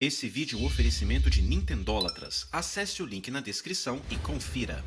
Esse vídeo é um oferecimento de Nintendólatras. Acesse o link na descrição e confira.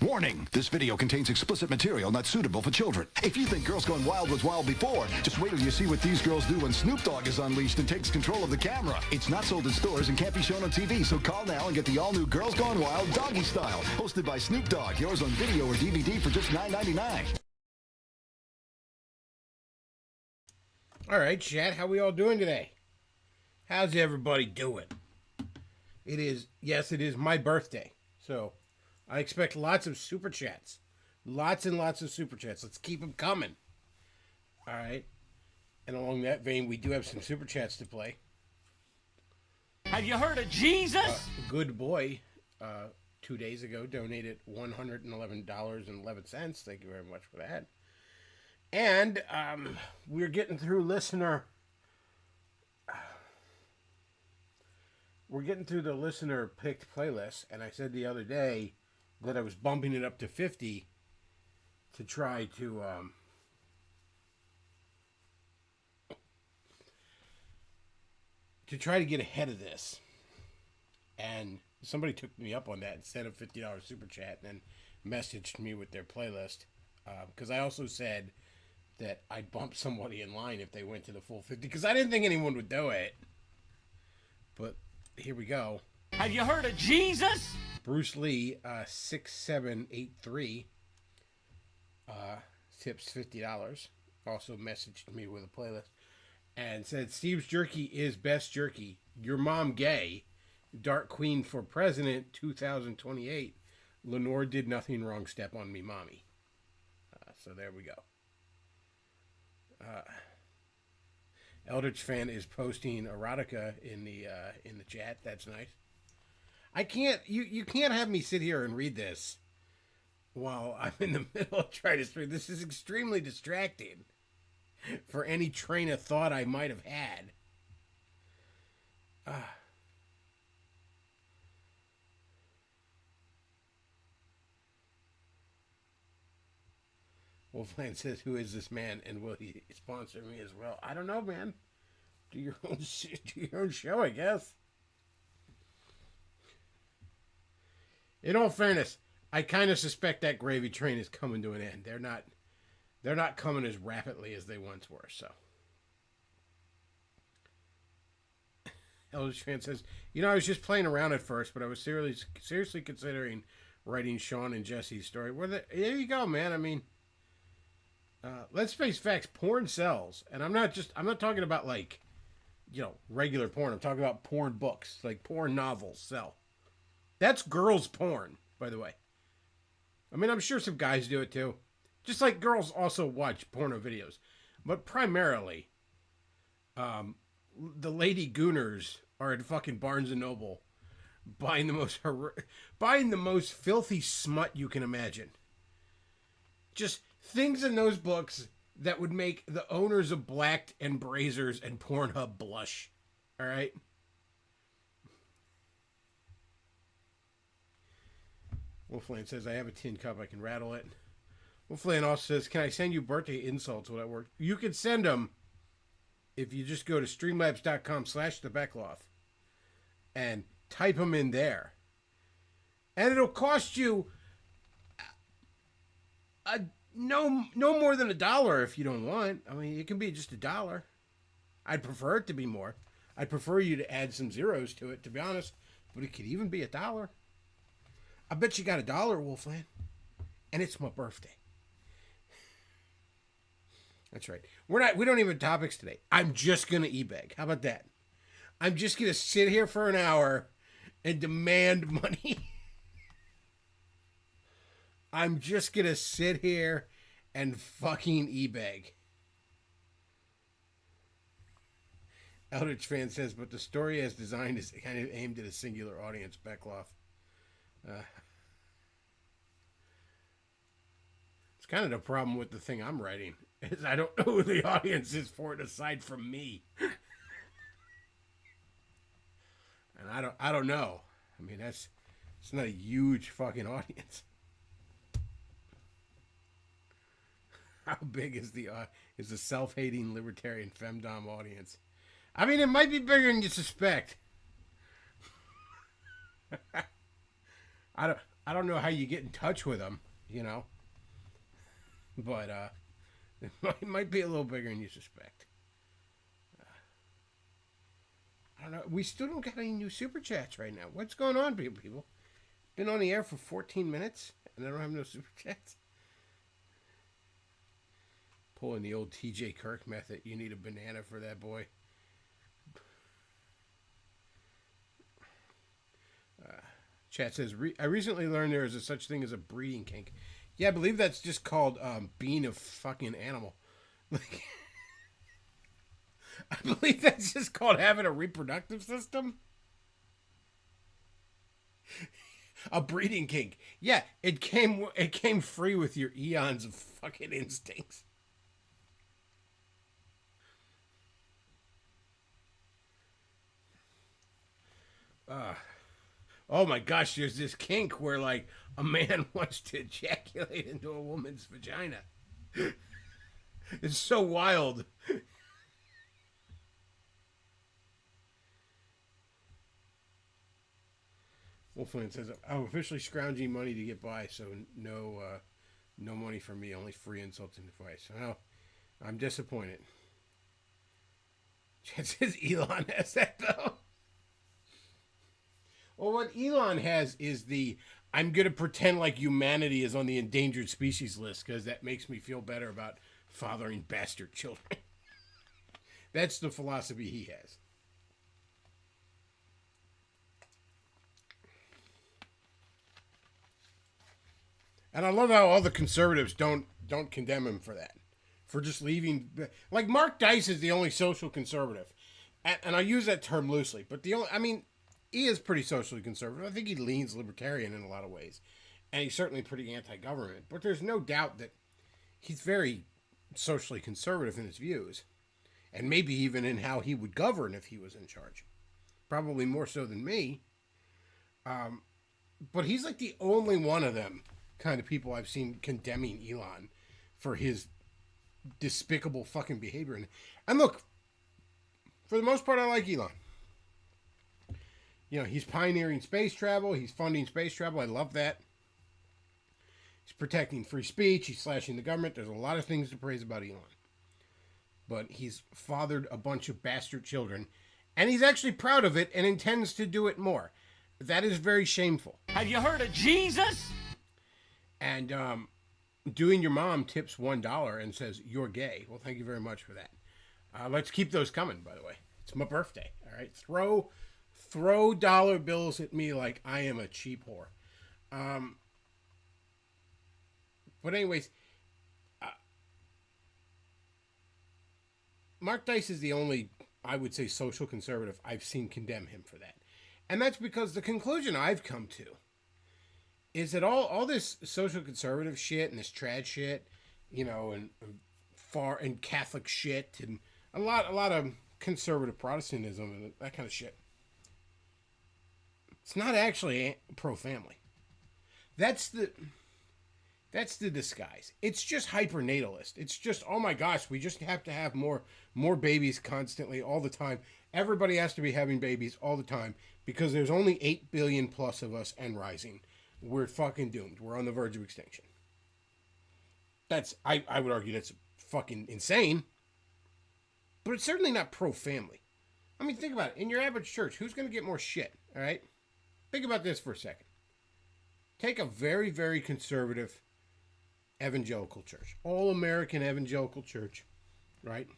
Warning, this video contains explicit material not suitable for children. If you think Girls Gone Wild was wild before, just wait till you see what these girls do when Snoop Dogg is unleashed and takes control of the camera. It's not sold in stores and can't be shown on TV, so call now and get the all-new Girls Gone Wild Doggy Style, hosted by Snoop Dogg. Yours on video or DVD for just $9.99. All right, chat, how we all doing today? How's everybody doing? It is my birthday, so I expect lots of super chats. Lots and lots of super chats. Let's keep them coming. All right. And along that vein, we do have some super chats to play. Have you heard of Jesus? Good boy, 2 days ago, donated $111.11. Thank you very much for that. And we're getting through the listener picked playlist, and I said the other day that I was bumping it up to 50 to try to get ahead of this. And somebody took me up on that and sent a $50 super chat and then messaged me with their playlist, because I also said that I'd bump somebody in line if they went to the full 50, because I didn't think anyone would do it. But here we go. Have you heard of Jesus? Bruce Lee, 6783, tips $50. Also messaged me with a playlist and said, Steve's jerky is best jerky. Your mom gay. Dark Queen for President 2028. Lenore did nothing wrong. Step on me, mommy. So there we go. Eldritch fan is posting erotica in the chat. That's nice. I can't. You can't have me sit here and read this while I'm in the middle of trying to stream. This is extremely distracting for any train of thought I might have had. Wolfland says, "Who is this man, and will he sponsor me as well?" I don't know, man. Do your own show, I guess. In all fairness, I kind of suspect that gravy train is coming to an end. They're not coming as rapidly as they once were. So, Eldritch fan says, I was just playing around at first, but I was seriously considering writing Sean and Jesse's story. There you go, man. I mean, let's face facts. Porn sells, and I'm not talking about like, regular porn. I'm talking about porn books, like porn novels sell. That's girls' porn, by the way. I mean, I'm sure some guys do it too. Just like girls also watch porno videos. But primarily, the lady gooners are at fucking Barnes & Noble buying the most filthy smut you can imagine. Just things in those books that would make the owners of Blacked and Brazzers and Pornhub blush. All right? Wolfland says, I have a tin cup. I can rattle it. Wolfland also says, can I send you birthday insults? Will that work? You can send them if you just go to streamlabs.com/thebekloff and type them in there. And it'll cost you no more than $1 if you don't want. I mean, it can be just $1. I'd prefer it to be more. I'd prefer you to add some zeros to it, to be honest. But it could even be $1. I bet you got $1, Wolfland. And it's my birthday. That's right. We don't even have topics today. I'm just gonna e-beg. How about that? I'm just gonna sit here for an hour and demand money. I'm just gonna sit here and fucking e-beg. Eldritch fan says, but the story as designed is kind of aimed at a singular audience, Beckloff. It's kind of the problem with the thing I'm writing, is I don't know who the audience is for it aside from me. And I don't know. I mean, it's not a huge fucking audience. How big is the self-hating libertarian femdom audience? I mean, it might be bigger than you suspect. I don't know how you get in touch with them, you know. But it might be a little bigger than you suspect. I don't know. We still don't got any new super chats right now. What's going on, people? Been on the air for 14 minutes and I don't have no super chats. Pulling the old TJ Kirk method. You need a banana for that, boy. Chat says, I recently learned there is a such thing as a breeding kink. Yeah, I believe that's just called being a fucking animal. Like, I believe that's just called having a reproductive system. A breeding kink. Yeah, it came free with your eons of fucking instincts. Oh my gosh, there's this kink where like a man wants to ejaculate into a woman's vagina. It's so wild. Wolfman says, I'm officially scrounging money to get by, so no money from me, only free insults and advice. Well, I'm disappointed. It says Elon has that, though. Well, what Elon has is I'm going to pretend like humanity is on the endangered species list because that makes me feel better about fathering bastard children. That's the philosophy he has. And I love how all the conservatives don't condemn him for that. For just leaving. Like, Mark Dice is the only social conservative. And I use that term loosely. But he is pretty socially conservative. I think he leans libertarian in a lot of ways. And he's certainly pretty anti-government. But there's no doubt that he's very socially conservative in his views. And maybe even in how he would govern if he was in charge. Probably more so than me. But he's like the only one of them kind of people I've seen condemning Elon for his despicable fucking behavior. And look, for the most part, I like Elon. You know, he's pioneering space travel. He's funding space travel. I love that. He's protecting free speech. He's slashing the government. There's a lot of things to praise about Elon. But he's fathered a bunch of bastard children. And he's actually proud of it and intends to do it more. That is very shameful. Have you heard of Jesus? And doing your mom tips $1 and says, you're gay. Well, thank you very much for that. Let's keep those coming, by the way. It's my birthday, all right? Throw dollar bills at me like I am a cheap whore. But anyways, Mark Dice is the only, I would say, social conservative I've seen condemn him for that. And that's because the conclusion I've come to is that all this social conservative shit and this trad shit, you know, and far and Catholic shit and a lot of conservative Protestantism and that kind of shit. It's not actually pro-family. That's the disguise. It's just hypernatalist. It's just, oh my gosh, we just have to have more babies constantly all the time. Everybody has to be having babies all the time because there's only 8 billion plus of us and rising. We're fucking doomed. We're on the verge of extinction. I would argue that's fucking insane. But it's certainly not pro-family. I mean, think about it. In your average church, who's going to get more shit, all right? Think about this for a second. Take a very, very conservative evangelical church. All-American evangelical church, right?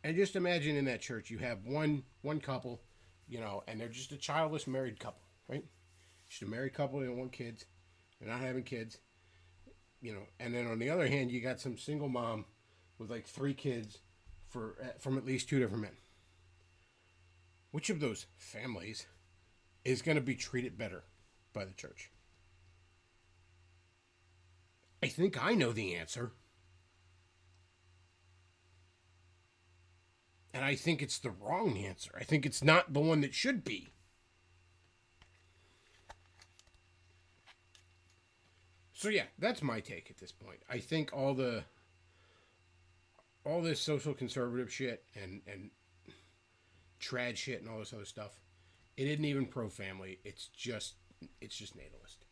And just imagine in that church you have one couple, you know, and they're just a childless married couple, right? Just a married couple, they don't want kids. They're not having kids, you know. And then on the other hand, you got some single mom with like 3 kids from at least 2 different men. Which of those families is going to be treated better by the church? I think I know the answer. And I think it's the wrong answer. I think it's not the one that should be. So yeah, that's my take at this point. I think all this social conservative shit and trad shit and all this other stuff It isn't even pro-family. It's just natalist.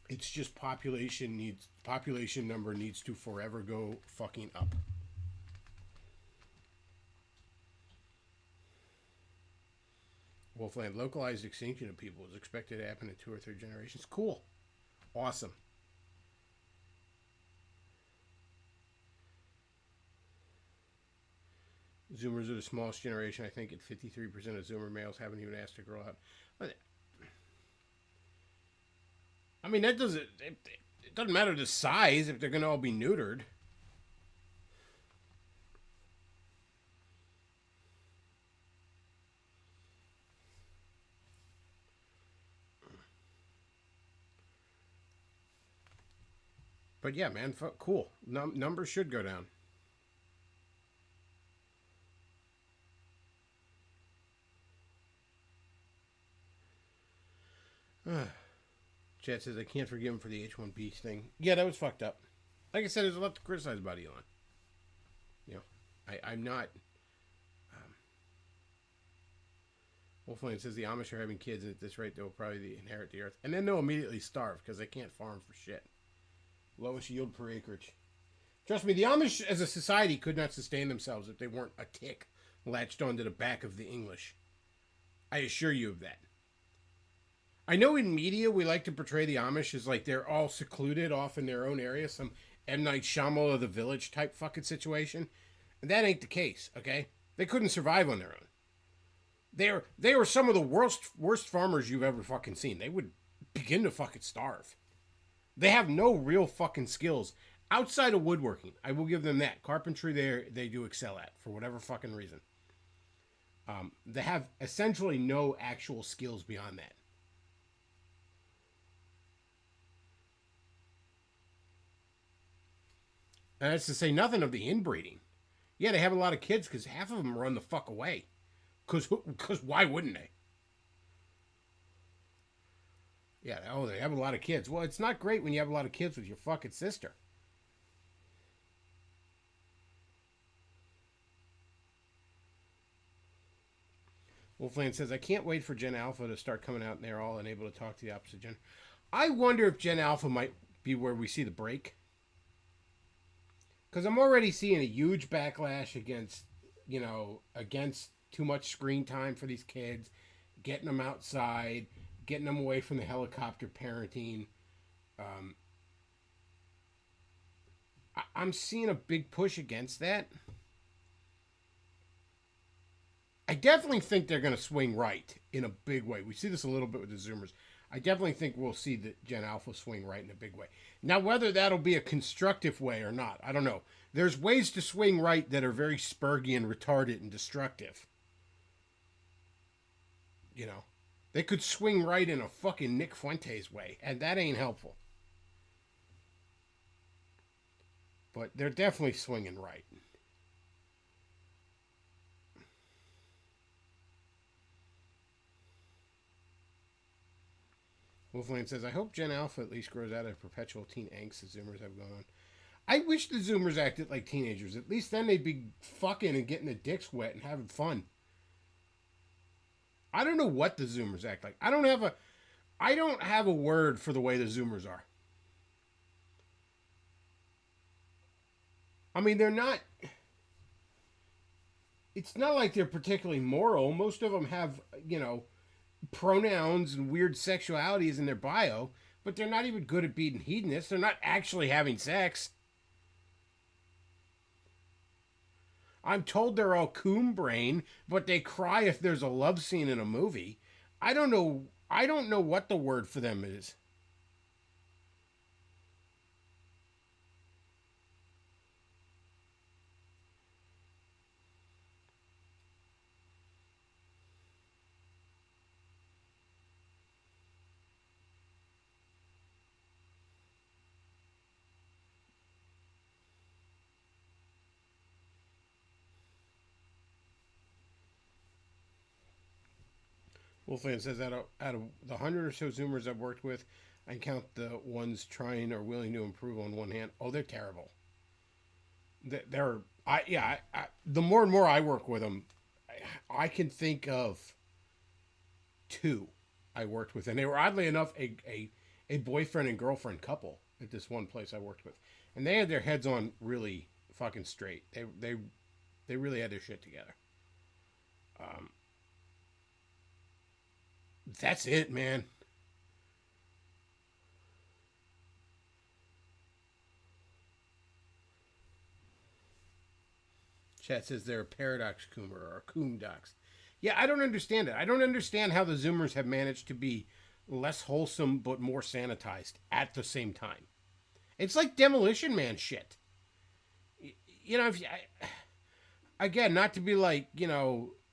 It's just population number needs to forever go fucking up. Wolfland, localized extinction of people is expected to happen in 2 or 3 generations. Cool. Awesome. Zoomers are the smallest generation. I think at 53% of Zoomer males haven't even asked a girl out. I mean, that doesn't. It doesn't matter the size if they're going to all be neutered. But yeah, man, cool. Numbers should go down. Chad says, I can't forgive him for the H1B thing. Yeah, that was fucked up. Like I said, there's a lot to criticize about Elon. You know, I'm not... Wolfland says the Amish are having kids, and at this rate, they'll probably inherit the earth. And then they'll immediately starve, because they can't farm for shit. Lowest yield per acreage. Trust me, the Amish as a society could not sustain themselves if they weren't a tick latched onto the back of the English. I assure you of that. I know in media we like to portray the Amish as like they're all secluded off in their own area, some M. Night Shyamalan of the Village type fucking situation. And that ain't the case, okay? They couldn't survive on their own. They were some of the worst farmers you've ever fucking seen. They would begin to fucking starve. They have no real fucking skills outside of woodworking. I will give them that. Carpentry they do excel at for whatever fucking reason. They have essentially no actual skills beyond that. And that's to say nothing of the inbreeding. Yeah, they have a lot of kids because half of them run the fuck away. Because why wouldn't they? Yeah, they have a lot of kids. Well, it's not great when you have a lot of kids with your fucking sister. Wolfland says, I can't wait for Gen Alpha to start coming out and they're all unable to talk to the opposite gender. I wonder if Gen Alpha might be where we see the break. Because I'm already seeing a huge backlash against too much screen time for these kids, getting them outside, getting them away from the helicopter parenting. I'm seeing a big push against that. I definitely think they're going to swing right in a big way. We see this a little bit with the Zoomers. I definitely think we'll see the Gen Alpha swing right in a big way. Now, whether that'll be a constructive way or not, I don't know. There's ways to swing right that are very spurgy and retarded and destructive. You know, they could swing right in a fucking Nick Fuentes way, and that ain't helpful. But they're definitely swinging right. Wolfland says, I hope Gen Alpha at least grows out of perpetual teen angst the Zoomers have going on. I wish the Zoomers acted like teenagers. At least then they'd be fucking and getting their dicks wet and having fun. I don't know what the Zoomers act like. I don't have a word for the way the Zoomers are. I mean, they're not... It's not like they're particularly moral. Most of them have, pronouns and weird sexualities in their bio, but they're not even good at being hedonists. They're not actually having sex. I'm told they're all coon brain, but they cry if there's a love scene in a movie. I don't know what the word for them is. Wolfman says out of the 100 or so Zoomers I've worked with, I count the ones trying or willing to improve on one hand. Oh, they're terrible. The more and more I work with them, I can think of two I worked with, and they were oddly enough a boyfriend and girlfriend couple at this one place I worked with, and they had their heads on really fucking straight. They really had their shit together. That's it, man. Chat says they're a paradox coomer or a coomdox. Yeah, I don't understand it. I don't understand how the Zoomers have managed to be less wholesome but more sanitized at the same time. It's like Demolition Man shit. You know, again, not to be like,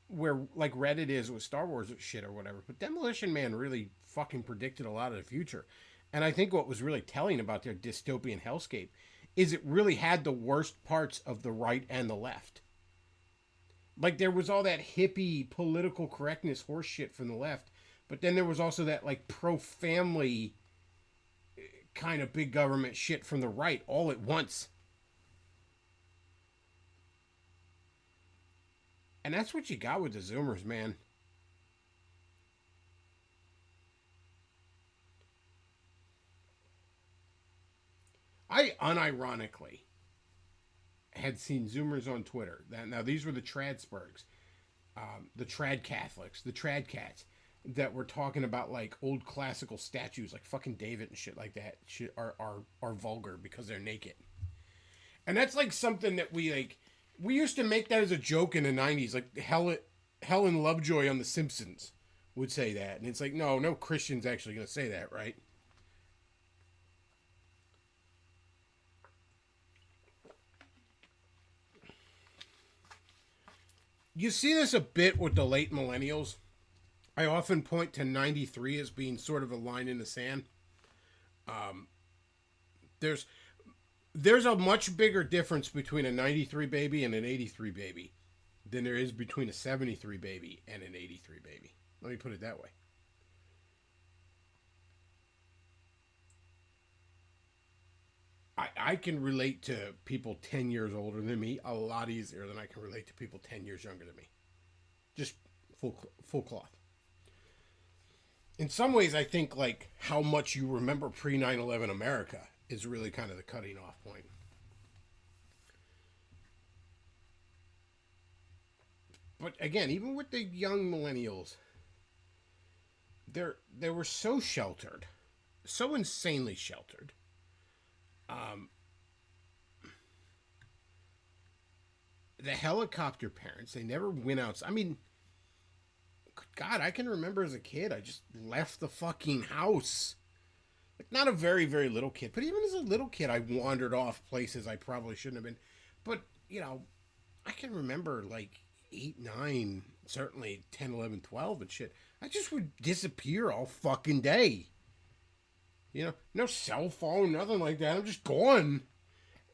where like Reddit is with Star Wars shit or whatever, but Demolition Man really fucking predicted a lot of the future. And I think what was really telling about their dystopian hellscape is it really had the worst parts of the right and the left. Like, there was all that hippie political correctness horse shit from the left, but then there was also that, like, pro-family kind of big government shit from the right all at once. And that's what you got with the Zoomers, man. I unironically had seen Zoomers on Twitter. Now, these were the Tradsburgs, the Trad Catholics, the Trad Cats, that were talking about, like, old classical statues, like fucking David and shit like that, are vulgar because they're naked. And that's, like, something that we used to make that as a joke in the 90s, like, Helen Lovejoy on The Simpsons would say that. And it's like, no Christian's actually going to say that, right? You see this a bit with the late millennials. I often point to 93 as being sort of a line in the sand. There's a much bigger difference between a 93 baby and an 83 baby than there is between a 73 baby and an 83 baby. Let me put it that way. I can relate to people 10 years older than me a lot easier than I can relate to people 10 years younger than me. Just full cloth. In some ways, I think, like, how much you remember pre-9/11 America is really kind of the cutting off point. But again, even with the young millennials, they were so sheltered, so insanely sheltered. The helicopter parents, they never went out. I mean, God, I can remember as a kid, I just left the fucking house. Like, not a very, very little kid, but even as a little kid, I wandered off places I probably shouldn't have been. But, I can remember, like, 8, 9, certainly 10, 11, 12 and shit. I just would disappear all fucking day. No cell phone, nothing like that. I'm just gone.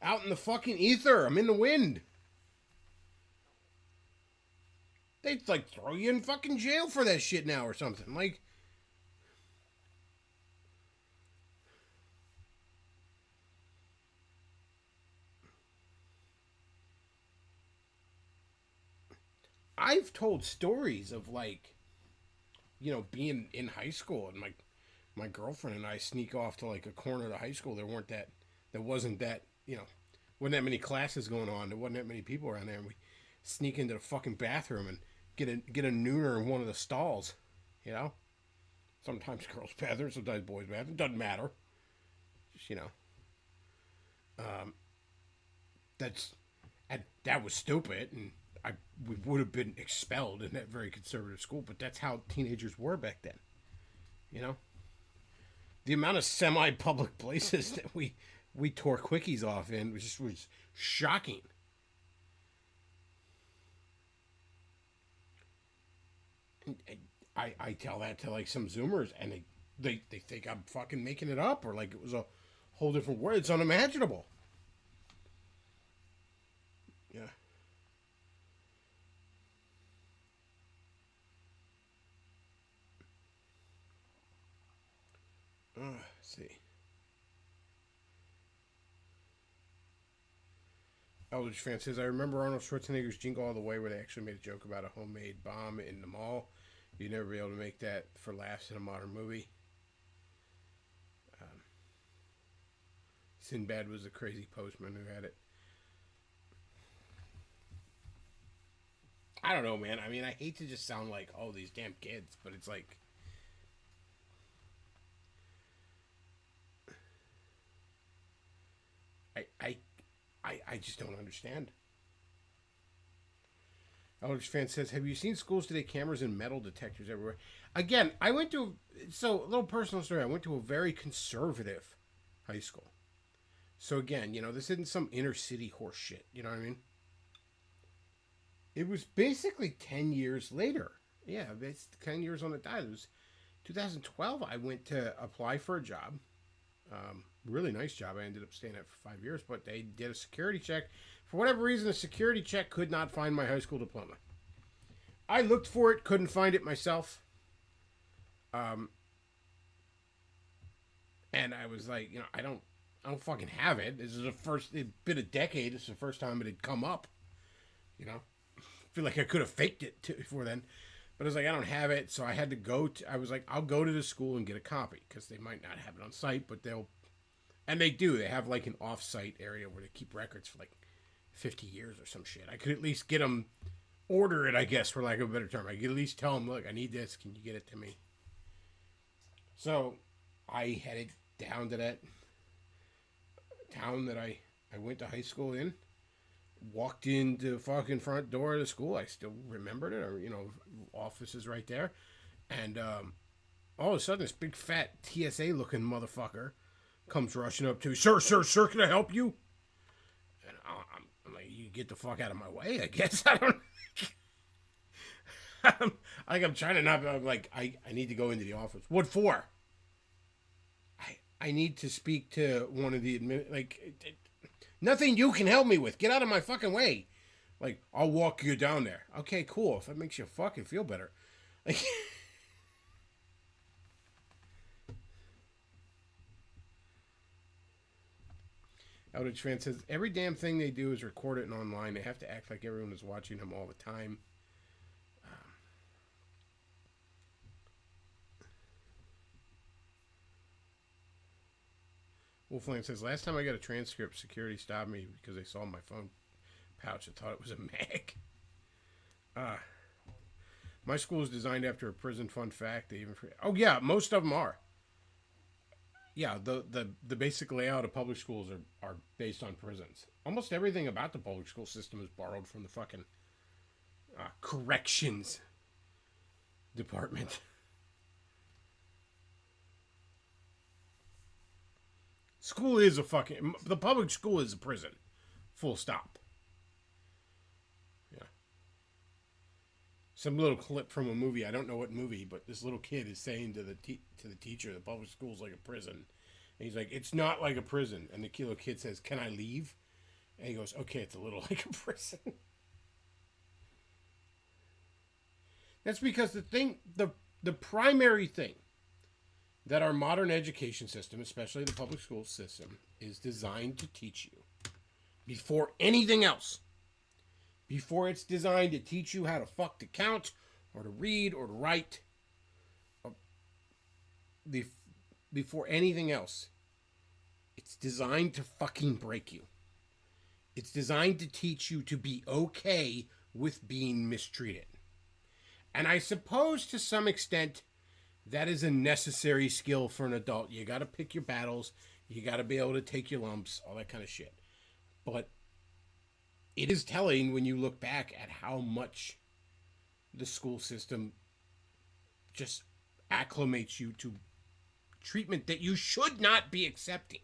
Out in the fucking ether. I'm in the wind. They'd, like, throw you in fucking jail for that shit now or something. Like, I've told stories of, like, being in high school and, like, my girlfriend and I sneak off to, like, a corner of the high school. There wasn't that many classes going on. There wasn't that many people around there. And we sneak into the fucking bathroom and get a nooner in one of the stalls, Sometimes girls' bathroom, sometimes boys' bathroom. Doesn't matter. Just, that was stupid, and we would have been expelled in that very conservative school, but that's how teenagers were back then, The amount of semi-public places that we tore quickies off in was shocking. And I tell that to, like, some Zoomers, and they think I'm fucking making it up, or like it was a whole different word. It's unimaginable. Yeah. Let's see. Eldridge fan says, I remember Arnold Schwarzenegger's Jingle All the Way where they actually made a joke about a homemade bomb in the mall. You'd never be able to make that for laughs in a modern movie. Sinbad was the crazy postman who had it. I don't know, man. I mean, I hate to just sound like, oh, these damn kids, but it's like... I just don't understand. Eldridge fan says, have you seen schools today? Cameras and metal detectors everywhere. Again, I went to... So, a little personal story. I went to a very conservative high school. So, again, this isn't some inner city horse shit. You know what I mean? It was basically 10 years later. Yeah, it's 10 years on the dot. It was 2012. I went to apply for a job. Really nice job. I ended up staying there for 5 years, but they did a security check. For whatever reason, the security check could not find my high school diploma. I looked for it, couldn't find it myself. And I was like, I don't fucking have it. This is it's been a decade. This is the first time it had come up. I feel like I could have faked it before then. But I was like, I don't have it. So I had to I was like, I'll go to the school and get a copy. Because they might not have it on site, but and they do. They have like an off-site area where they keep records for like 50 years or some shit. I could at least get them, order it, I guess, for lack of a better term. I could at least tell them, look, I need this. Can you get it to me? So I headed down to that town that I went to high school in. Walked into the fucking front door of the school. I still remembered it. Or, office is right there. And all of a sudden, this big fat TSA looking motherfucker comes rushing up to me. Sir, can I help you? And I'm like, you get the fuck out of my way, I guess. I don't... I'm trying to not... I'm like, I need to go into the office. What for? I need to speak to one of the... Nothing you can help me with. Get out of my fucking way. Like, I'll walk you down there. Okay, cool. If that makes you fucking feel better. Like... Eldridge fan says, every damn thing they do is record it and online. They have to act like everyone is watching them all the time. Wolfland says, last time I got a transcript, security stopped me because they saw my phone pouch and thought it was a mag. My school is designed after a prison. Fun fact. They even oh yeah, most of them are. Yeah, the basic layout of public schools are based on prisons. Almost everything about the public school system is borrowed from the fucking corrections department. School is the public school is a prison. Full stop. Yeah. Some little clip from a movie. I don't know what movie, but this little kid is saying to the teacher, the public school is like a prison. And he's like, it's not like a prison. And the little kid says, can I leave? And he goes, okay, it's a little like a prison. That's because the primary thing that our modern education system, especially the public school system, is designed to teach you before anything else. Before it's designed to teach you how to fuck to count or to read or to write. Before anything else. It's designed to fucking break you. It's designed to teach you to be okay with being mistreated. And I suppose to some extent, that is a necessary skill for an adult. You got to pick your battles. You got to be able to take your lumps, all that kind of shit. But it is telling when you look back at how much the school system just acclimates you to treatment that you should not be accepting.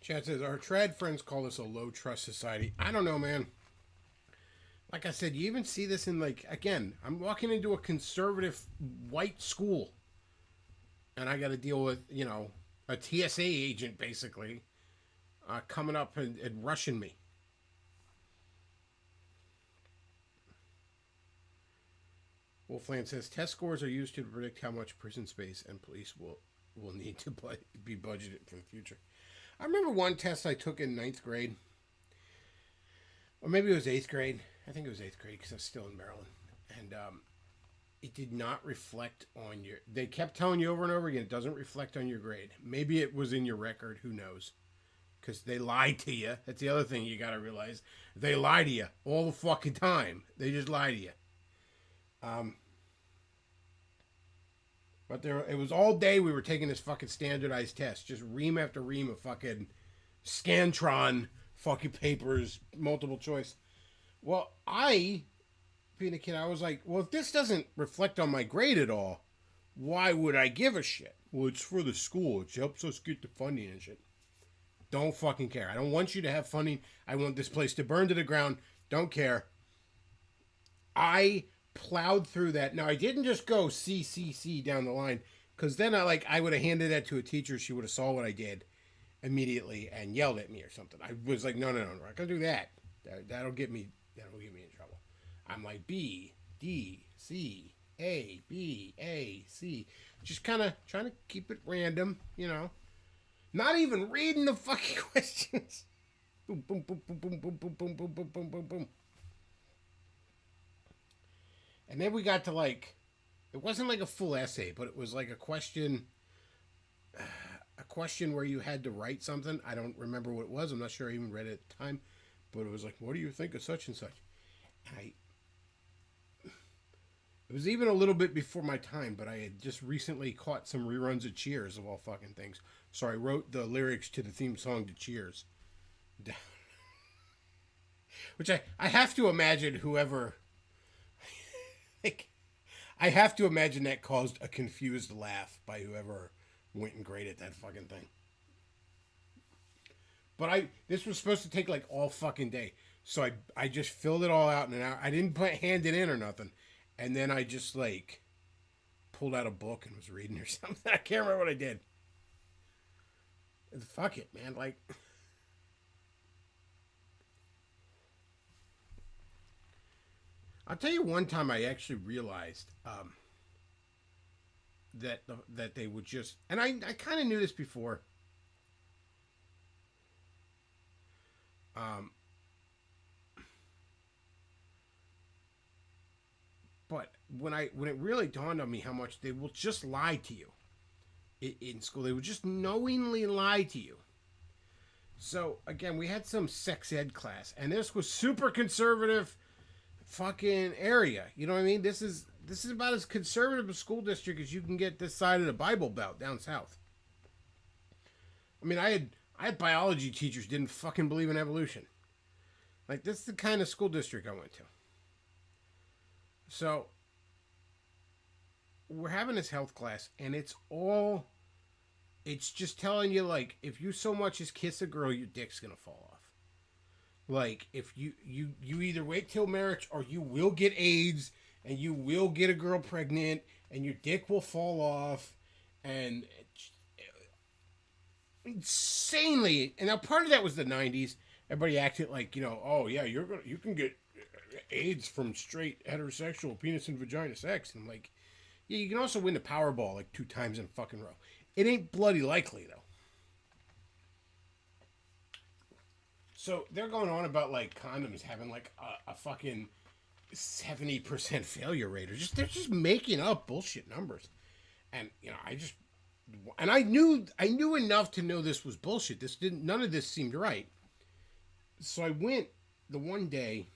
Chad says, our trad friends call this a low trust society. I don't know, man. Like I said, you even see this in, again, I'm walking into a conservative white school. And I got to deal with, a TSA agent, basically, coming up and rushing me. Wolfland says test scores are used to predict how much prison space and police will need to be budgeted for the future. I remember one test I took in 9th grade, or maybe it was 8th grade. I think it was 8th grade because I was still in Maryland, and it did not reflect on your. They kept telling you over and over again it doesn't reflect on your grade. Maybe it was in your record. Who knows? Because they lie to you. That's the other thing you got to realize. They lie to you all the fucking time. They just lie to you. But it was all day we were taking this fucking standardized test. Just ream after ream of fucking Scantron fucking papers, multiple choice. Well, being a kid, I was like, well, if this doesn't reflect on my grade at all, why would I give a shit? Well, it's for the school. It helps us get the funding and shit. Don't fucking care. I don't want you to have funding. I want this place to burn to the ground. Don't care. I plowed through that. Now, I didn't just go C down the line, because then I would have handed that to a teacher. She would have saw what I did immediately and yelled at me or something. I was like, no, I'm not gonna do that. That'll get me in trouble. I'm like B, D, C, A, B, A, C. Just kind of trying to keep it random, you know. Not even reading the fucking questions. Boom, boom, boom, boom, boom, boom, boom, boom, boom, boom, boom, boom, boom. And then we got to it wasn't like a full essay, but it was like a question where you had to write something. I don't remember what it was. I'm not sure I even read it at the time, but it was like, what do you think of such and such? And it was even a little bit before my time, but I had just recently caught some reruns of Cheers, of all fucking things. So I wrote the lyrics to the theme song to Cheers. Which I have to imagine whoever... I have to imagine that caused a confused laugh by whoever went and graded that fucking thing. But this was supposed to take all fucking day. So I just filled it all out in an hour. I didn't hand it in or nothing. And then I just pulled out a book and was reading or something. I can't remember what I did. Fuck it, man. I'll tell you one time I actually realized that they would just, and I kind of knew this before. But when it really dawned on me how much they will just lie to you in school, they would just knowingly lie to you. So again, we had some sex ed class, and this was super conservative fucking area. You know what I mean? This is about as conservative a school district as you can get this side of the Bible Belt down south. I mean, I had biology teachers didn't fucking believe in evolution. This is the kind of school district I went to. So we're having this health class, and it's just telling you if you so much as kiss a girl, your dick's gonna fall off. If you either wait till marriage or you will get AIDS and you will get a girl pregnant and your dick will fall off, and insanely. And now part of that was the 90s. Everybody acted oh yeah, you can get AIDS from straight heterosexual penis and vagina sex. And I'm like, yeah, you can also win the Powerball 2 times in a fucking row. It ain't bloody likely though. So they're going on about condoms having a fucking 70% failure rate, or they're just making up bullshit numbers. And I knew enough to know this was bullshit. None of this seemed right. So I went the one day.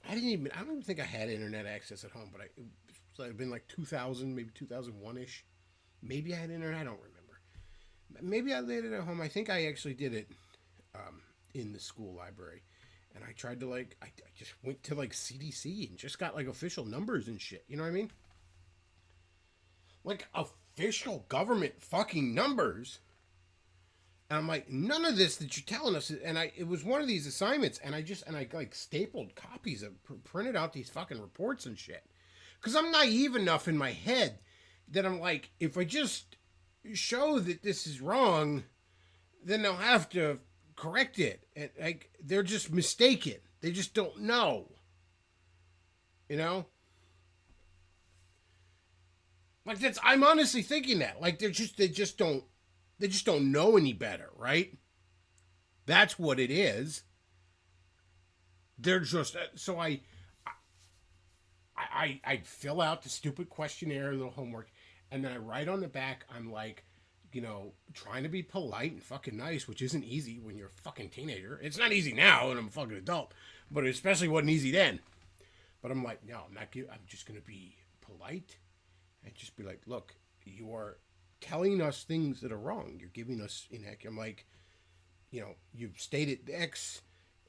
I don't even think I had internet access at home, but it had been 2000, maybe 2001-ish. Maybe I had internet, I don't remember. Maybe I did it at home. I think I actually did it in the school library. And I tried to I just went to CDC and just got official numbers and shit. You know what I mean? Official government fucking numbers. And I'm like, none of this that you're telling us. And it was one of these assignments. And I stapled copies of, printed out these fucking reports and shit. Because I'm naive enough in my head that I'm if I just show that this is wrong, then they'll have to correct it. And they're just mistaken. They just don't know. You know? Like I'm honestly thinking that. Like they just don't know any better, right? That's what it is. They're just so I fill out the stupid questionnaire, little homework, and then I write on the back. I'm like, trying to be polite and fucking nice, which isn't easy when you're a fucking teenager. It's not easy now, and I'm a fucking adult, but it especially wasn't easy then. But I'm like, no, I'm not. I'm just gonna be polite and just be like, look, you are telling us things that are wrong. You're giving us inaccurate. I'm like, you've stated X,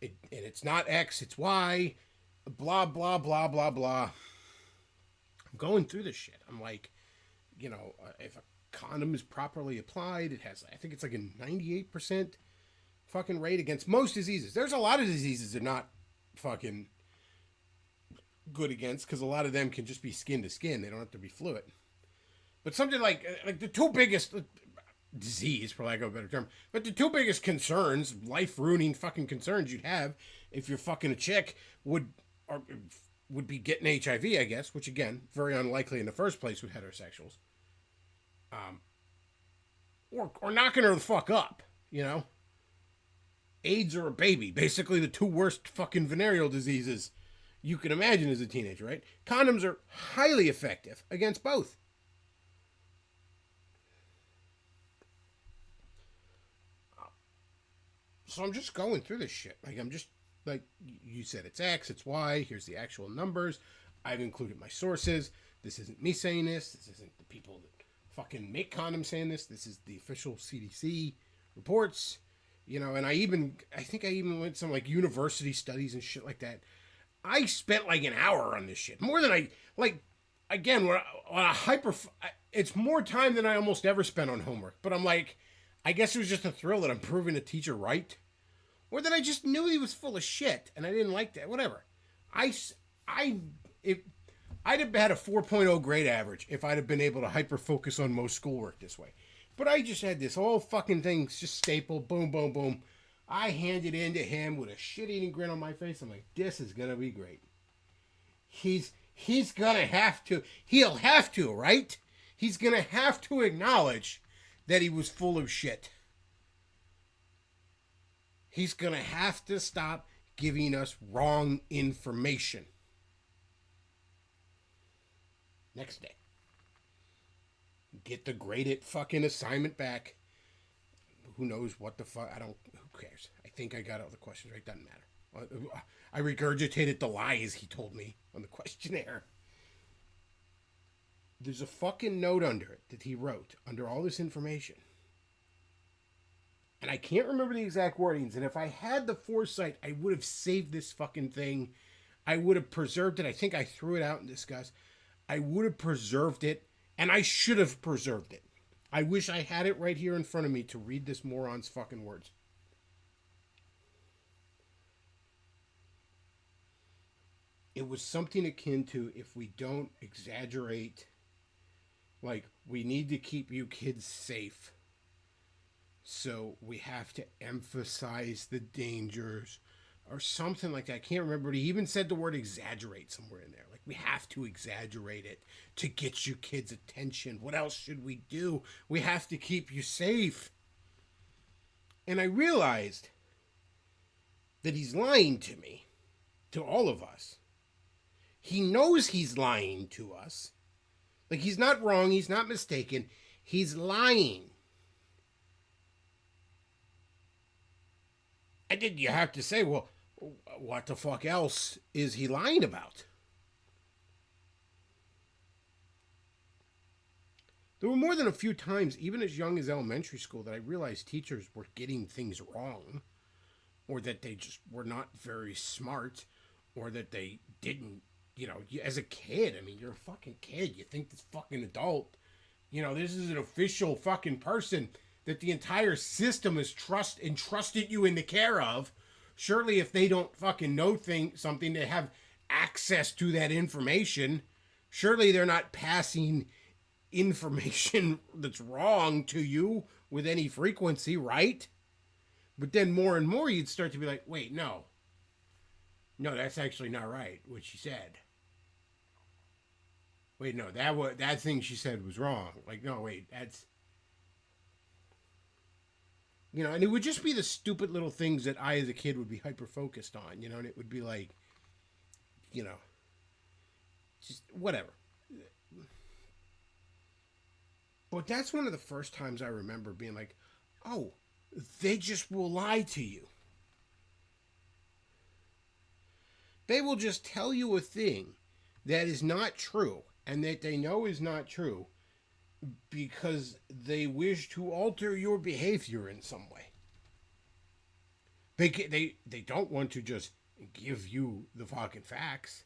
and it's not X, it's Y. Blah blah blah blah blah. I'm going through this shit. I'm like, if a condom is properly applied, it has, I think it's like a 98% fucking rate against most diseases. There's a lot of diseases they're not fucking good against because a lot of them can just be skin to skin. They don't have to be fluid. But something like the two biggest disease, for lack of a better term, but the two biggest concerns, life-ruining fucking concerns you'd have if you're fucking a chick would be getting HIV, I guess, which again, very unlikely in the first place with heterosexuals. Or knocking her the fuck up, AIDS or a baby, basically the two worst fucking venereal diseases you can imagine as a teenager, right? Condoms are highly effective against both. So I'm just going through this shit. Like you said, it's X, it's Y, here's the actual numbers. I've included my sources. This isn't me saying this. This isn't the people that fucking make condoms saying this. This is the official CDC reports. And I think I even went some like university studies and shit like that. I spent like an hour on this shit. More than it's more time than I almost ever spent on homework. But I'm like, I guess it was just a thrill that I'm proving a teacher right. Or that I just knew he was full of shit and I didn't like that. Whatever. I'd have had a 4.0 grade average if I'd have been able to hyper focus on most schoolwork this way. But I just had this whole fucking thing just stapled, boom, boom, boom. I handed in to him with a shit-eating grin on my face. I'm like, this is gonna be great. He's gonna have to. He'll have to, right? He's gonna have to acknowledge that he was full of shit. He's going to have to stop giving us wrong information. Next day. Get the graded fucking assignment back. Who knows what the fuck? Who cares? I think I got all the questions right. Doesn't matter. I regurgitated the lies he told me on the questionnaire. There's a fucking note under it that he wrote under all this information. And I can't remember the exact wordings. And if I had the foresight, I would have saved this fucking thing. I would have preserved it. I think I threw it out in disgust. I would have preserved it. And I should have preserved it. I wish I had it right here in front of me to read this moron's fucking words. It was something akin to, if we don't exaggerate, like, we need to keep you kids safe. So we have to emphasize the dangers or something like that. I can't remember. He even said the word exaggerate somewhere in there. Like, we have to exaggerate it to get you kids' attention. What else should we do? We have to keep you safe. And I realized that he's lying to me, to all of us. He knows he's lying to us. Like, he's not wrong. He's not mistaken. He's lying. And then you have to say, well, what the fuck else is he lying about? There were more than a few times, even as young as elementary school, that I realized teachers were getting things wrong, or that they just were not very smart, or that they didn't, as a kid, I mean, you're a fucking kid. You think this fucking adult, this is an official fucking person that the entire system has entrusted you in the care of. Surely if they don't fucking know something, they have access to that information. Surely they're not passing information that's wrong to you with any frequency, right? But then more and more you'd start to be like, wait, no, that's actually not right, what she said. Wait, no, that thing she said was wrong. Like, no, wait, that's and it would just be the stupid little things that I, as a kid, would be hyper focused on. And it would be like, you know, just whatever. But that's one of the first times I remember being like, oh, they just will lie to you. They will just tell you a thing that is not true and that they know is not true because they wish to alter your behavior in some way. They don't want to just give you the fucking facts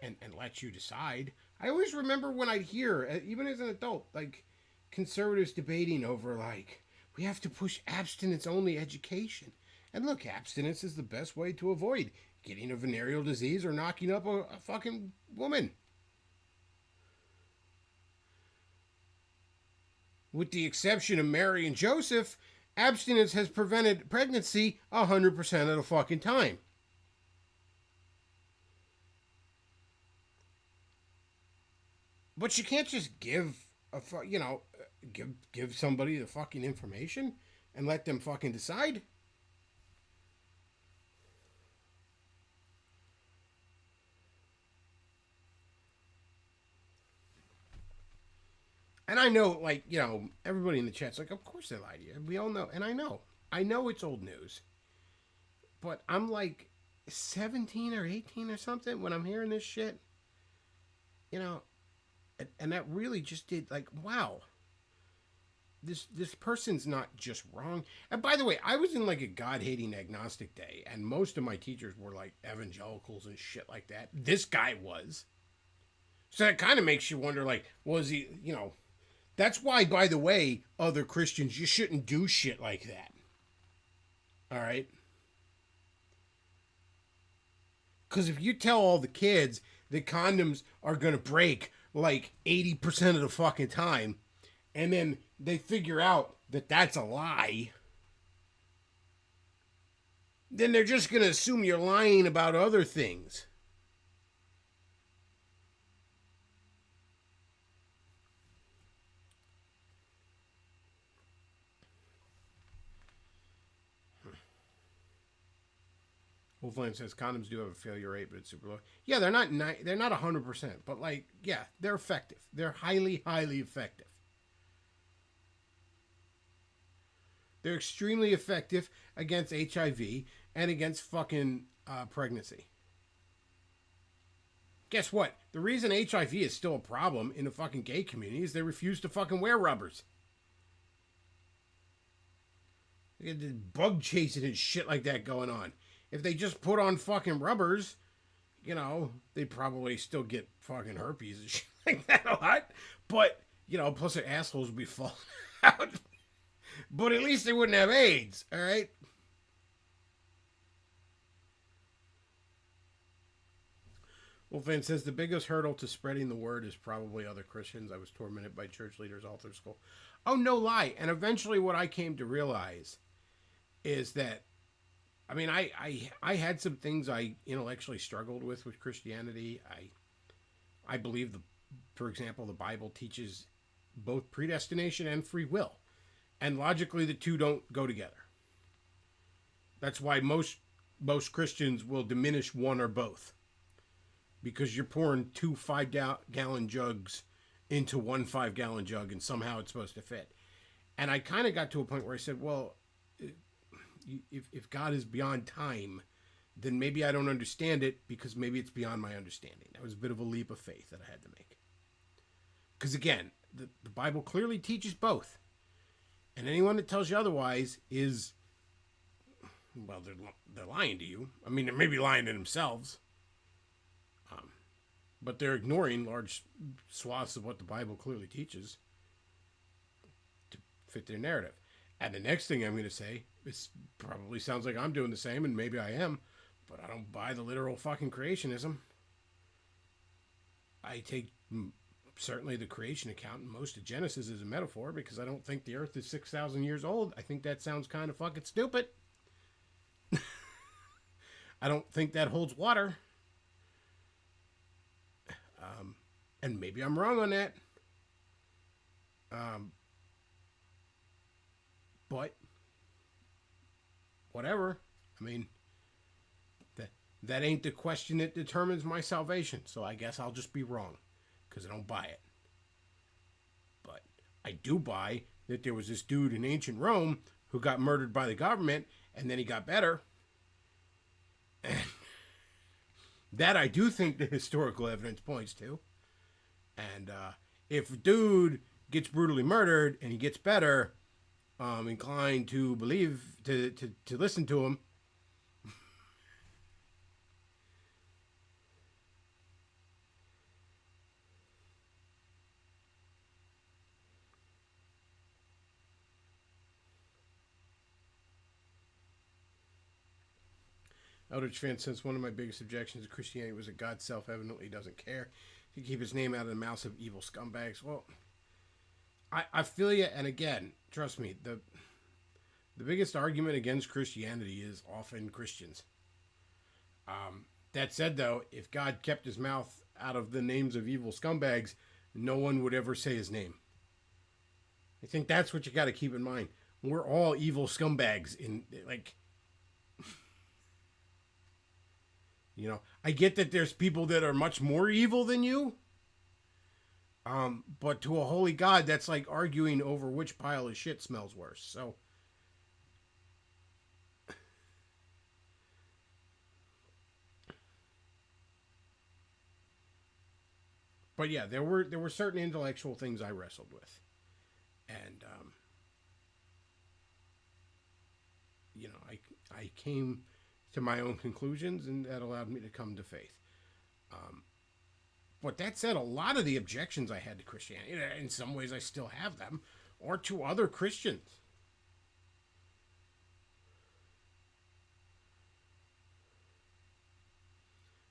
and let you decide. I always remember when I'd hear, even as an adult, like conservatives debating over like, we have to push abstinence-only education. And look, abstinence is the best way to avoid getting a venereal disease or knocking up a fucking woman. With the exception of Mary and Joseph, abstinence has prevented pregnancy 100% of the fucking time. But you can't just give give somebody the fucking information and let them fucking decide. And I know, like, everybody in the chat's like, of course they lie to you. We all know. And I know it's old news. But I'm like 17 or 18 or something when I'm hearing this shit. And that really just did, like, wow. This person's not just wrong. And by the way, I was in like a God-hating agnostic day, and most of my teachers were like evangelicals and shit like that. This guy was. So that kind of makes you wonder, like, was he, that's why, by the way, other Christians, you shouldn't do shit like that. All right? Because if you tell all the kids that condoms are going to break like 80% of the fucking time, and then they figure out that that's a lie, then they're just going to assume you're lying about other things. Wolfland says condoms do have a failure rate, but it's super low. Yeah, they're not 100%, but like, yeah, they're effective. They're highly, highly effective. They're extremely effective against HIV and against fucking pregnancy. Guess what? The reason HIV is still a problem in the fucking gay community is they refuse to fucking wear rubbers. They get bug chasing and shit like that going on. If they just put on fucking rubbers, they'd probably still get fucking herpes and shit like that a lot. But, plus their assholes would be falling out. But at least they wouldn't have AIDS, all right? Wolfman says the biggest hurdle to spreading the word is probably other Christians. I was tormented by church leaders all through school. Oh, no lie. And eventually what I came to realize is that, I had some things I intellectually struggled with Christianity. I believe, for example, the Bible teaches both predestination and free will. And logically, the two don't go together. That's why most Christians will diminish one or both. Because you're pouring two 5-gallon jugs into one 5-gallon jug, and somehow it's supposed to fit. And I kind of got to a point where I said, well, if God is beyond time, then maybe I don't understand it, because maybe it's beyond my understanding. That was a bit of a leap of faith that I had to make. Because again, the Bible clearly teaches both. And anyone that tells you otherwise is, well, they're lying to you. I mean, they may be lying to themselves. But they're ignoring large swaths of what the Bible clearly teaches to fit their narrative. And the next thing I'm going to say, this probably sounds like I'm doing the same, and maybe I am, but I don't buy the literal fucking creationism. I take certainly the creation account and most of Genesis as a metaphor, because I don't think the earth is 6,000 years old. I think that sounds kind of fucking stupid. I don't think that holds water. And maybe I'm wrong on that. But whatever. I mean, that ain't the question that determines my salvation. So I guess I'll just be wrong because I don't buy it. But I do buy that there was this dude in ancient Rome who got murdered by the government and then he got better. And that I do think the historical evidence points to. And if a dude gets brutally murdered and he gets better, I'm inclined to believe, to listen to him. Eldritch fan says one of my biggest objections to Christianity was that God self-evidently doesn't care to keep his name out of the mouths of evil scumbags. Well, I feel you, and again, trust me, the biggest argument against Christianity is often Christians. That said, though, if God kept his mouth out of the names of evil scumbags, no one would ever say his name. I think that's what you got to keep in mind. We're all evil scumbags in, like... You know, I get that there's people that are much more evil than you. But to a holy God, that's like arguing over which pile of shit smells worse. So, but yeah, there were certain intellectual things I wrestled with, and you know, I came to my own conclusions, and that allowed me to come to faith. But that said, a lot of the objections I had to Christianity, in some ways I still have them, are to other Christians.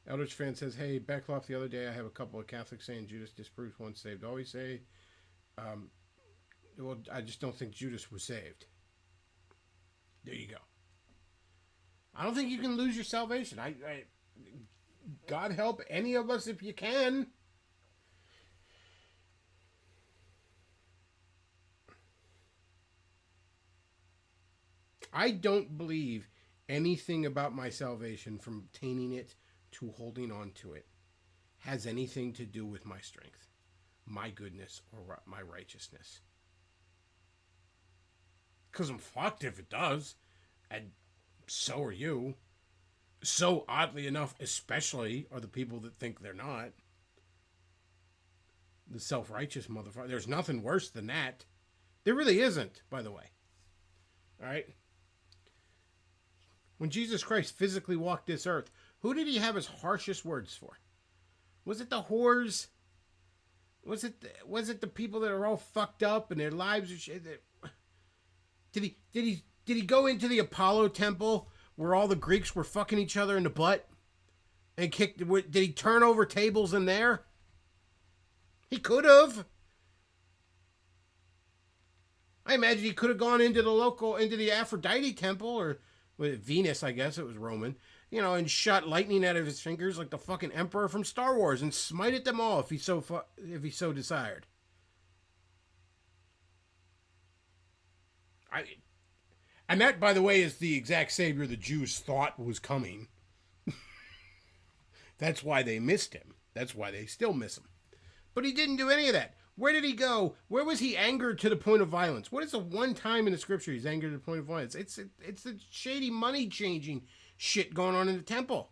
Eldritch fan says, hey, Beckloff, the other day I have a couple of Catholics saying Judas disproves once saved, always saved. Well, I just don't think Judas was saved. There you go. I don't think you can lose your salvation. God help any of us if you can. I don't believe anything about my salvation, from obtaining it to holding on to it, has anything to do with my strength, my goodness, or my righteousness. Because I'm fucked if it does. And so are you. So, oddly enough, especially are the people that think they're not. The self-righteous motherfucker. There's nothing worse than that. There really isn't, by the way. All right? When Jesus Christ physically walked this earth, who did he have his harshest words for? Was it the whores? Was it the people that are all fucked up and their lives are shit? Did he go into the Apollo temple where all the Greeks were fucking each other in the butt and kicked? Did he turn over tables in there? He could have. I imagine he could have gone into the Aphrodite temple, or Venus, I guess it was Roman, you know, and shot lightning out of his fingers like the fucking Emperor from Star Wars and smited them all if he so desired. And that, by the way, is the exact Savior the Jews thought was coming. That's why they missed him. That's why they still miss him. But he didn't do any of that. Where did he go? Where was he angered to the point of violence? What is the one time in the scripture he's angered to the point of violence? It's the shady money changing shit going on in the temple.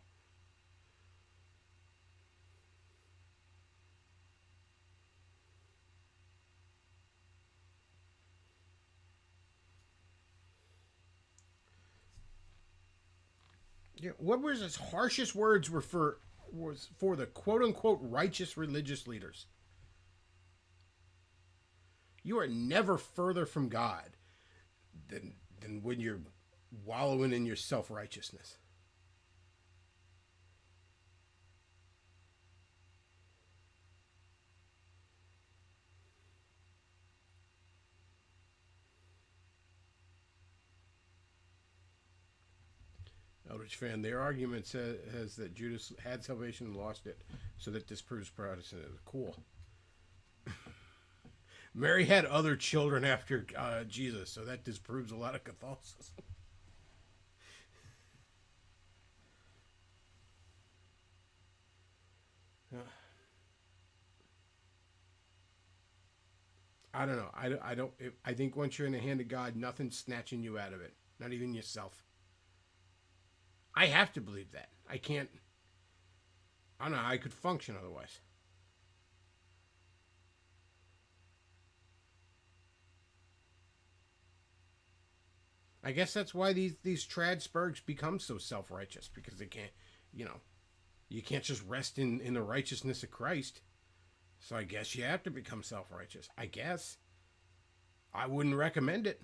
Yeah, what was his harshest words was for the quote unquote righteous religious leaders? You are never further from God than when you're wallowing in your self-righteousness. Eldridge fan, their argument says that Judas had salvation and lost it, so that disproves Protestantism. Cool. Mary had other children after Jesus, so that disproves a lot of Catholicism. I don't know. I think once you're in the hand of God, nothing's snatching you out of it. Not even yourself. I have to believe that. I can't. I don't know. I could function otherwise. I guess that's why these trad spurgs become so self-righteous, because they can't, you can't just rest in the righteousness of Christ. So I guess you have to become self-righteous. I guess. I wouldn't recommend it.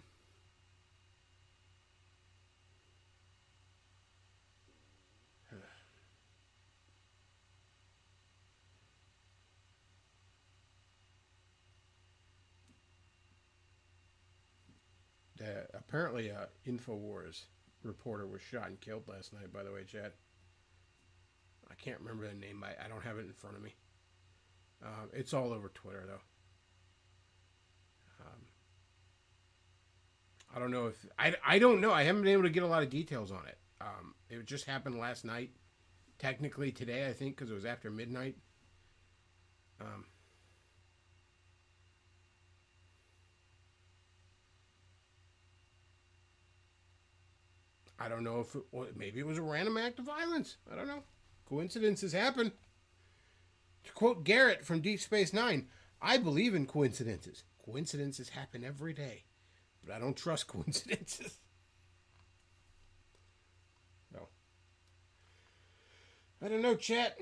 Apparently, InfoWars reporter was shot and killed last night, by the way, Chad. I can't remember the name. I don't have it in front of me. It's all over Twitter, though. I don't know if... I don't know. I haven't been able to get a lot of details on it. It just happened last night. Technically today, I think, because it was after midnight. I don't know if maybe it was a random act of violence. I don't know. Coincidences happen. To quote Garrett from Deep Space Nine, I believe in coincidences. Coincidences happen every day, but I don't trust coincidences. No. I don't know, chat.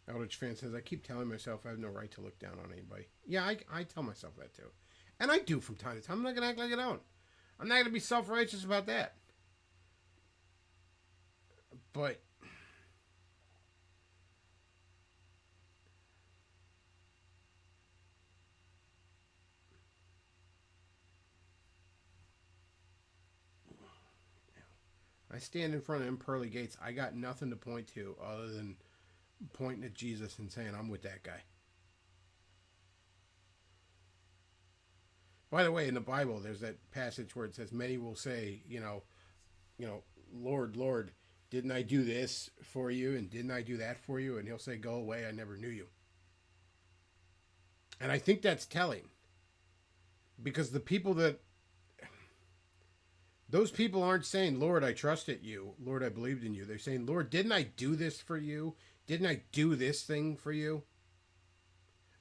Eldritch fan says, I keep telling myself I have no right to look down on anybody. Yeah, I tell myself that too. And I do from time to time. I'm not going to act like I don't. I'm not going to be self-righteous about that. But I stand in front of them pearly gates. I got nothing to point to other than pointing at Jesus and saying, I'm with that guy. By the way, in the Bible, there's that passage where it says, many will say, Lord, Lord, didn't I do this for you? And didn't I do that for you? And he'll say, go away, I never knew you. And I think that's telling. Because those people aren't saying, Lord, I trusted you. Lord, I believed in you. They're saying, Lord, didn't I do this for you? Didn't I do this thing for you?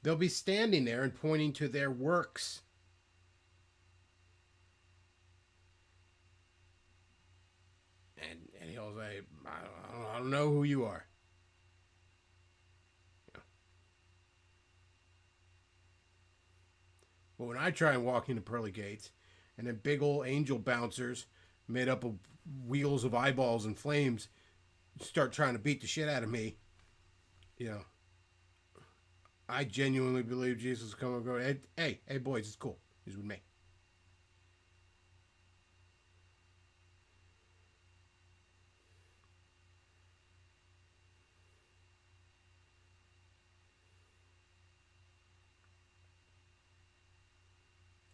They'll be standing there and pointing to their works. And he'll say, I don't know who you are. Yeah. But when I try and walk into pearly gates, and then big old angel bouncers made up of wheels of eyeballs and flames start trying to beat the shit out of me, I genuinely believe Jesus is coming and going, hey boys, it's cool. He's with me.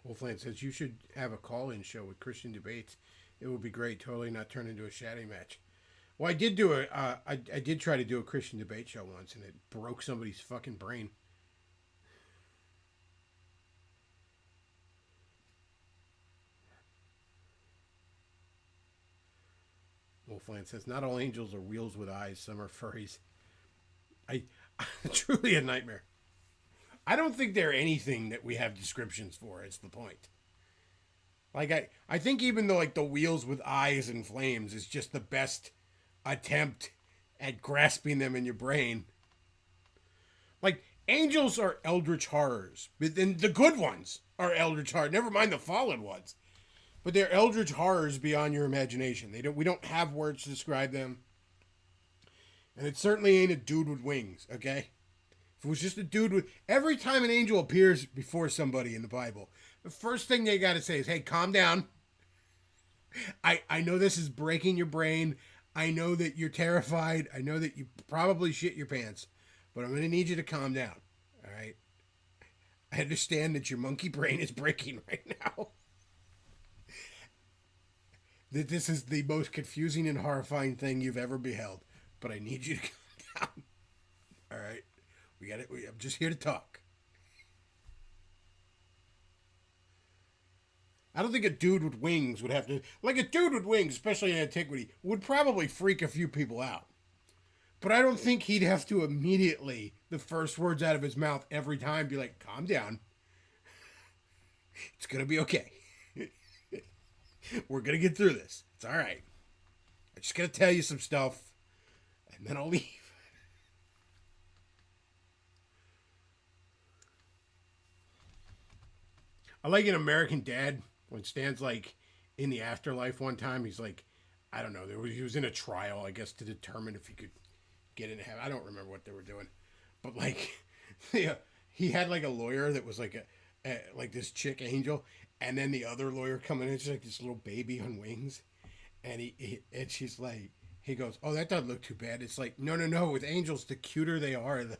Wolfland says you should have a call-in show with Christian debates. It would be great. Totally not turn into a shouting match. Well, I did I did try to do a Christian debate show once, and it broke somebody's fucking brain. Wolfland says not all angels are wheels with eyes. Some are furries. Truly a nightmare. I don't think they're anything that we have descriptions for. It's the point. Like, I think even though, like, the wheels with eyes and flames is just the best attempt at grasping them in your brain. Like, angels are eldritch horrors. But then the good ones are eldritch horrors. Never mind the fallen ones. But they're eldritch horrors beyond your imagination. We don't have words to describe them. And it certainly ain't a dude with wings, okay? If it was just a dude with... Every time an angel appears before somebody in the Bible, the first thing they got to say is, hey, calm down. I know this is breaking your brain. I know that you're terrified. I know that you probably shit your pants. But I'm going to need you to calm down. All right? I understand that your monkey brain is breaking right now. That this is the most confusing and horrifying thing you've ever beheld. But I need you to calm down. All right? We got it. I'm just here to talk. I don't think a dude with wings would have to... Like, a dude with wings, especially in antiquity, would probably freak a few people out. But I don't think he'd have to immediately, the first words out of his mouth every time, be like, calm down. It's going to be okay. We're going to get through this. It's all right. I'm just going to tell you some stuff, and then I'll leave. I like an American Dad when Stan's like in the afterlife one time. He's like, I don't know, he was in a trial, I guess, to determine if he could get into heaven. I don't remember what they were doing, but like, yeah, he had like a lawyer that was like like this chick angel, and then the other lawyer coming in, she's like this little baby on wings, and and she's like, he goes, oh, that doesn't look too bad. It's like, no. With angels, the cuter they are, the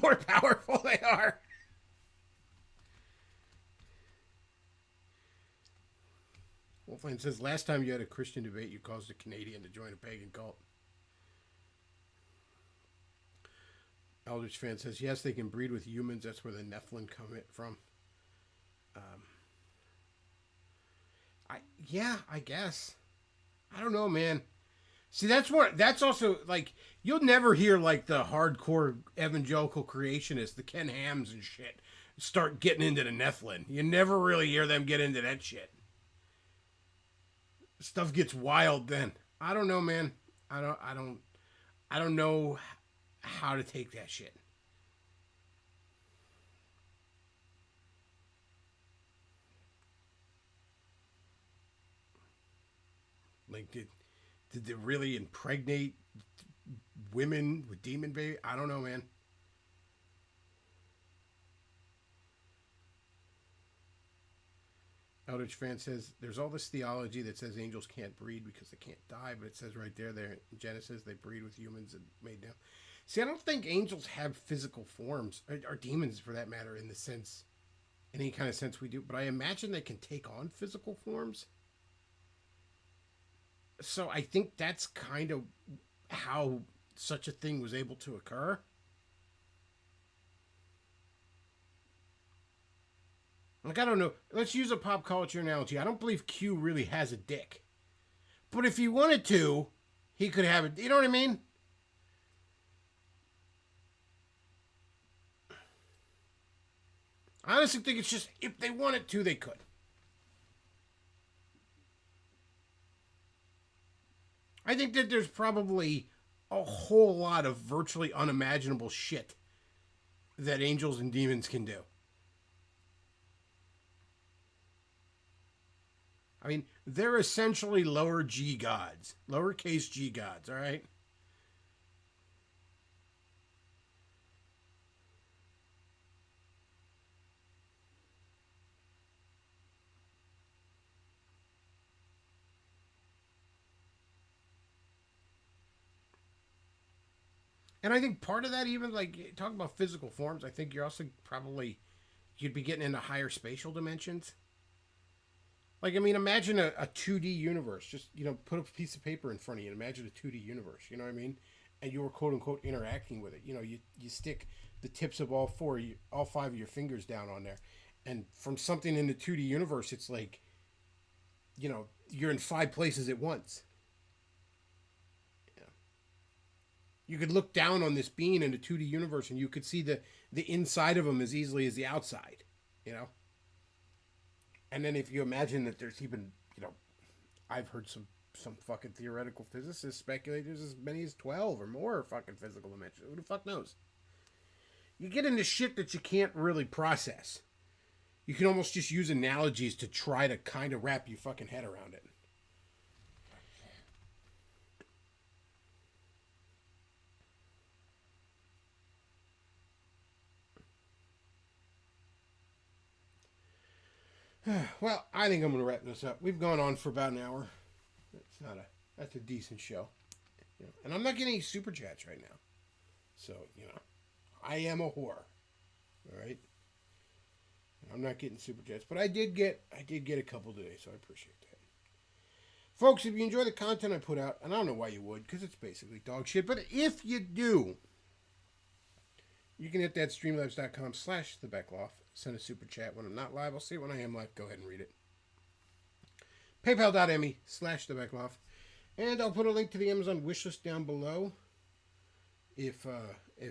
more powerful they are. Wolfline says, last time you had a Christian debate, you caused a Canadian to join a pagan cult. Eldritch fan says, yes, they can breed with humans. That's where the Nephilim come from. I guess. I don't know, man. See, that's also, like, you'll never hear, like, the hardcore evangelical creationists, the Ken Hams and shit, start getting into the Nephilim. You never really hear them get into that shit. Stuff gets wild then. I don't know, man. I don't know how to take that shit. Like, did they really impregnate women with demon baby? I don't know, man. Eldritch fan says, there's all this theology that says angels can't breed because they can't die, but it says right there in Genesis, they breed with humans and made them. See, I don't think angels have physical forms, or demons for that matter, in any kind of sense we do, but I imagine they can take on physical forms. So I think that's kind of how such a thing was able to occur. Like, I don't know. Let's use a pop culture analogy. I don't believe Q really has a dick. But if he wanted to, he could have it. You know what I mean? I honestly think it's just, if they wanted to, they could. I think that there's probably a whole lot of virtually unimaginable shit that angels and demons can do. I mean, they're essentially lower G gods. Lowercase G gods, all right? And I think part of that, even like talking about physical forms, I think you're also you'd be getting into higher spatial dimensions. Like, I mean, imagine a 2D universe. Just, put a piece of paper in front of you and imagine a 2D universe. You know what I mean? And you were, quote unquote, interacting with it. You stick the tips of all five of your fingers down on there. And from something in the 2D universe, it's like, you're in 5 places at once. You could look down on this being in the 2D universe and you could see the inside of them as easily as the outside, And then if you imagine that there's even, I've heard some fucking theoretical physicists speculate there's as many as 12 or more fucking physical dimensions. Who the fuck knows? You get into shit that you can't really process. You can almost just use analogies to try to kind of wrap your fucking head around it. Well, I think I'm going to wrap this up. We've gone on for about an hour. That's a decent show. You know, and I'm not getting any super chats right now. So, you know, I am a whore. All right? I'm not getting super chats, but I did get a couple today, so I appreciate that. Folks, if you enjoy the content I put out, and I don't know why you would, because it's basically dog shit, but if you do, you can hit that streamlabs.com/thebeckoff. Send a super chat when I'm not live. I'll see it when I am live. Go ahead and read it. PayPal.me/thebeckoff. And I'll put a link to the Amazon wishlist down below if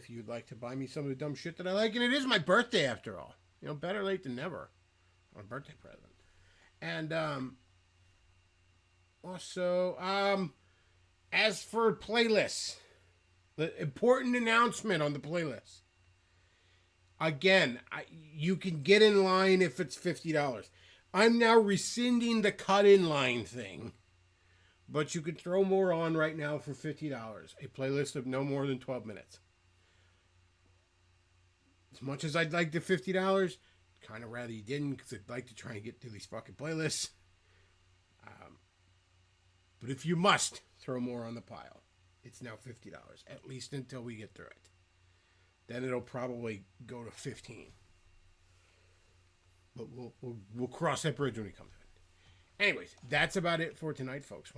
you'd like to buy me some of the dumb shit that I like. And it is my birthday after all. You know, better late than never on a birthday present. And also, as for playlists, the important announcement on the playlist. Again, you can get in line if it's $50. I'm now rescinding the cut-in line thing. But you could throw more on right now for $50. A playlist of no more than 12 minutes. As much as I'd like the $50, kind of rather you didn't, because I'd like to try and get through these fucking playlists. But if you must throw more on the pile, it's now $50, at least until we get through it. Then it'll probably go to $15. But we'll cross that bridge when we come to it. Anyways, that's about it for tonight, folks.